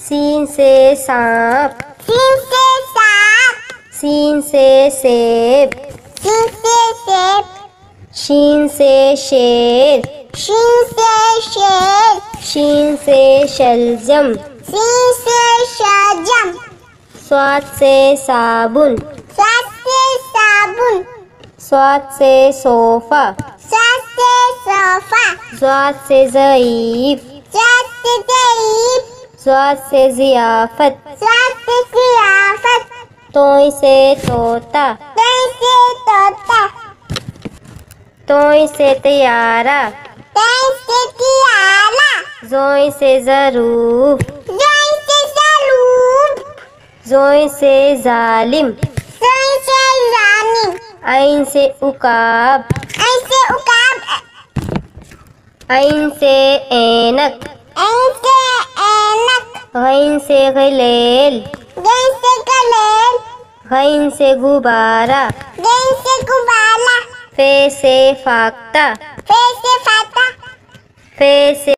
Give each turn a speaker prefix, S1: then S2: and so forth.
S1: scene से सांप,
S2: scene से सांप,
S1: सीन से सेब,
S2: सीन से सेब,
S1: शीन से शेर,
S2: शीन से शेर,
S1: शीन से शलजम,
S2: शीन से शलजम,
S1: स्वाद से साबुन,
S2: स्वाद से साबुन,
S1: स्वाद से सोफा,
S2: स्वाद से सोफा,
S1: स्वाद से ज़ईफ,
S2: स्वाद से ज़ईफ,
S1: स्वाद से ज़ियाफ़त,
S2: स्वाद से ज़ियाफ़त,
S1: तोय से तोता,
S2: तोय से तोता,
S1: तोय से तैयारा,
S2: तोय से तियारा,
S1: ज़ोय से ज़रूफ,
S2: ज़ोय से ज़रूफ,
S1: ज़ोय से ज़ालिम,
S2: ज़ोय से ज़ालिम,
S1: ऐन से उकाब,
S2: ऐन से उकाब,
S1: ऐन से ऐनक,
S2: ऐन से ऐनक,
S1: गैन से गलेल,
S2: गैन से गलेल,
S1: गैन से गुब्बारा,
S2: गैन से गुब्बारा,
S1: फे से फाख्ता,
S2: फे से फाता,
S1: फे से